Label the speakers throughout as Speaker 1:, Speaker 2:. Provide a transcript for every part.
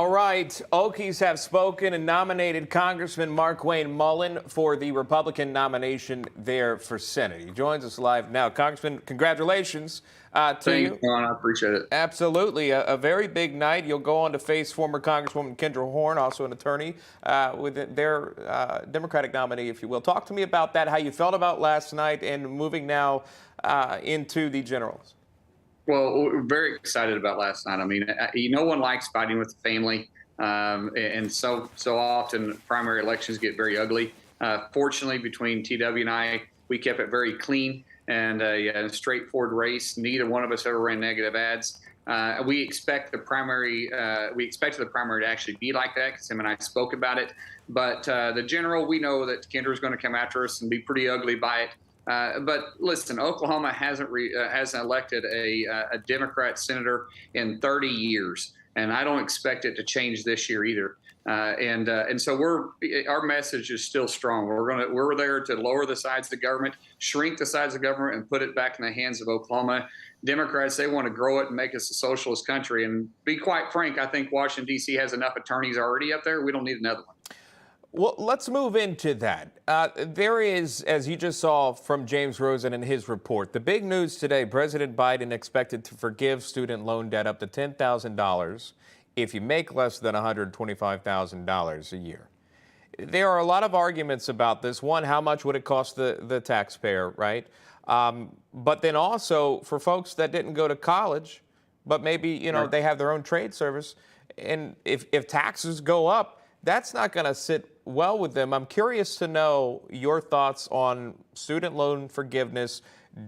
Speaker 1: All right, Okies have spoken and nominated Congressman Markwayne Mullin for the Republican nomination there for Senate. He joins us live now. Congressman, congratulations to you.
Speaker 2: Thanks, John. I appreciate it.
Speaker 1: Absolutely. A very big night. You'll go on to face former Congresswoman Kendra Horn, also an attorney, with their Democratic nominee, if you will. Talk to me about that, how you felt about last night and moving now into the generals.
Speaker 2: Well, we're very excited about last night. I mean, no one likes fighting with the family, and so often primary elections get very ugly. Fortunately, between TW and I, we kept it very clean and a straightforward race. Neither one of us ever ran negative ads. We expected the primary to actually be like that because him and I spoke about it. But the general, we know that Kendra is going to come after us and be pretty ugly by it. But listen, Oklahoma hasn't elected a Democrat senator in 30 years, and I don't expect it to change this year either. And so our message is still strong. We're there to lower the size of the government, shrink the size of the government, and put it back in the hands of Oklahoma. Democrats, they want to grow it and make us a socialist country. And be quite frank, I think Washington, D.C. has enough attorneys already up there. We don't need another one.
Speaker 1: Well, let's move into that. There is, as you just saw from James Rosen in his report, the big news today, President Biden expected to forgive student loan debt up to $10,000 if you make less than $125,000 a year. There are a lot of arguments about this. One, how much would it cost the taxpayer, right? But then also for folks that didn't go to college, but maybe, they have their own trade service. And if taxes go up, that's not going to sit well with them. I'm curious to know your thoughts on student loan forgiveness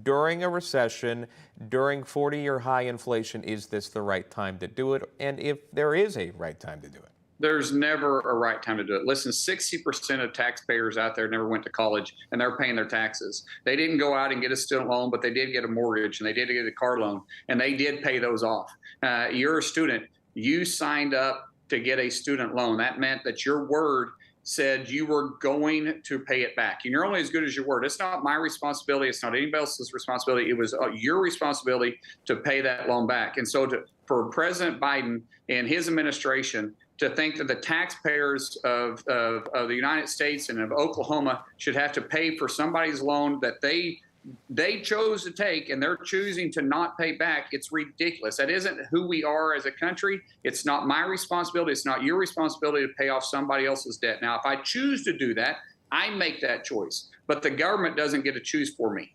Speaker 1: during a recession, during 40-year high inflation. Is this the right time to do it? And if there is a right time to do it?
Speaker 2: There's never a right time to do it. Listen, 60% of taxpayers out there never went to college, and they're paying their taxes. They didn't go out and get a student loan, but they did get a mortgage, and they did get a car loan, and they did pay those off. You're a student. You signed up to get a student loan. That meant that your word said you were going to pay it back. And you're only as good as your word. It's not my responsibility. It's not anybody else's responsibility. It was your responsibility to pay that loan back. And so for President Biden and his administration to think that the taxpayers of the United States and of Oklahoma should have to pay for somebody's loan that they chose to take and they're choosing to not pay back, it's ridiculous. That isn't who we are as a country. It's not my responsibility. It's not your responsibility to pay off somebody else's debt. Now, if I choose to do that, I make that choice. But the government doesn't get to choose for me.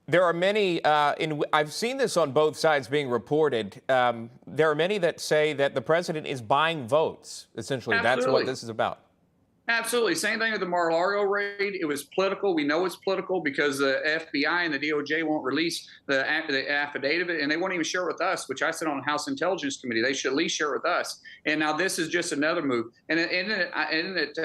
Speaker 1: There are many, I've seen this on both sides being reported. There are many that say that the president is buying votes. Essentially,
Speaker 2: Absolutely.
Speaker 1: That's what this is about.
Speaker 2: Absolutely. Same thing with the Mar-a-Lago raid. It was political. We know it's political because the FBI and the DOJ won't release the affidavit, and they won't even share it with us, which I said on the House Intelligence Committee. They should at least share it with us. And now this is just another move. And isn't it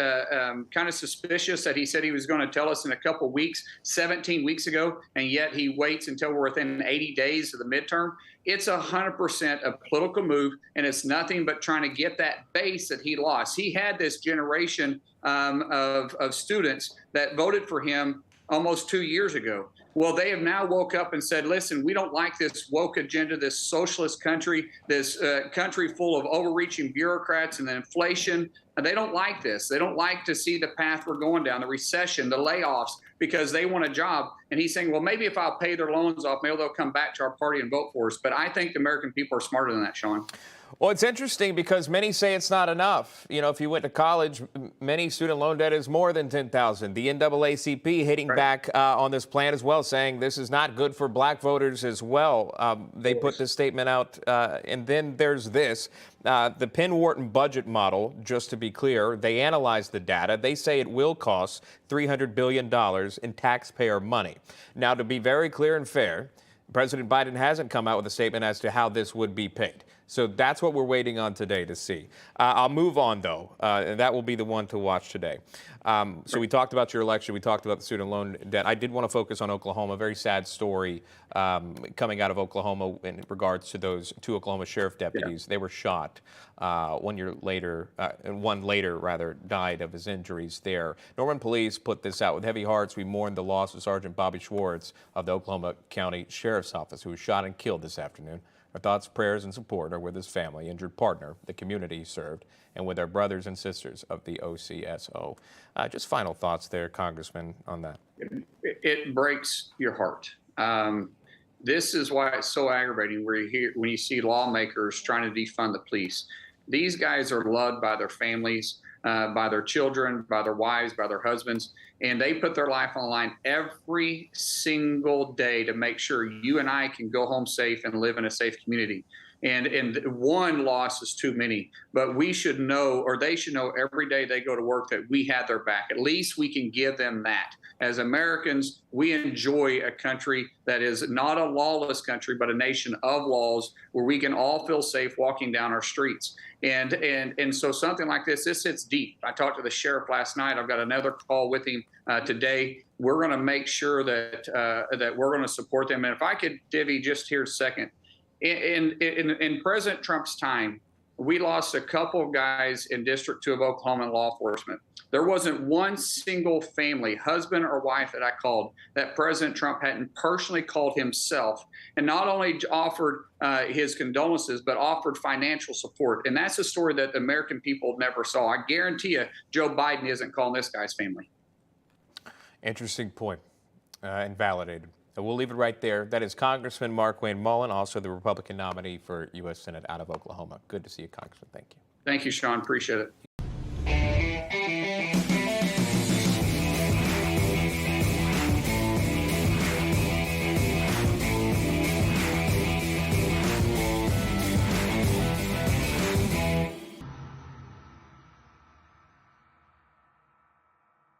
Speaker 2: kind of suspicious that he said he was going to tell us in a couple weeks, 17 weeks ago, and yet he waits until we're within 80 days of the midterm? It's 100% a political move, and it's nothing but trying to get that base that he lost. He had this generation of students that voted for him almost 2 years ago. Well, they have now woke up and said, listen, we don't like this woke agenda, this socialist country, this country full of overreaching bureaucrats and the inflation. And they don't like this. They don't like to see the path we're going down, the recession, the layoffs, because they want a job. And he's saying, well, maybe if I'll pay their loans off, maybe they'll come back to our party and vote for us. But I think the American people are smarter than that, Sean.
Speaker 1: Well, it's interesting because many say it's not enough. If you went to college, many student loan debt is more than $10,000. The NAACP hitting back on this plan as well, saying this is not good for black voters as well. They put this statement out. And then there's this. The Penn-Wharton budget model, just to be clear, they analyzed the data. They say it will cost $300 billion in taxpayer money. Now, to be very clear and fair, President Biden hasn't come out with a statement as to how this would be paid. So that's what we're waiting on today to see. I'll move on, though, and that will be the one to watch today. So we talked about your election. We talked about the student loan debt. I did want to focus on Oklahoma. A very sad story coming out of Oklahoma in regards to those two Oklahoma sheriff deputies. Yeah. They were shot 1 year later, one later, rather, died of his injuries there. Norman police put this out. With heavy hearts, we mourn the loss of Sergeant Bobby Schwartz of the Oklahoma County Sheriff's Office, who was shot and killed this afternoon. Our thoughts, prayers, and support are with his family, injured partner, the community he served, and with our brothers and sisters of the OCSO. Just final thoughts there, Congressman, on that.
Speaker 2: It breaks your heart. This is why it's so aggravating when you see lawmakers trying to defund the police. These guys are loved by their families, by their children, by their wives, by their husbands, and they put their life on the line every single day to make sure you and I can go home safe and live in a safe community. And one loss is too many, but we should know, or they should know every day they go to work, that we had their back. At least we can give them that. As Americans, we enjoy a country that is not a lawless country, but a nation of laws where we can all feel safe walking down our streets. And so something like this hits deep. I talked to the sheriff last night. I've got another call with him today. We're going to make sure that that we're going to support them. And if I could divvy just here a second, in President Trump's time, we lost a couple of guys in District 2 of Oklahoma in law enforcement. There wasn't one single family, husband or wife, that I called that President Trump hadn't personally called himself, and not only offered his condolences, but offered financial support. And that's a story that the American people never saw. I guarantee you, Joe Biden isn't calling this guy's family.
Speaker 1: Interesting point, and validated. We'll leave it right there. That is Congressman Markwayne Mullin, also the Republican nominee for U.S. Senate out of Oklahoma. Good to see you, Congressman. Thank you.
Speaker 2: Thank you, Sean. Appreciate it.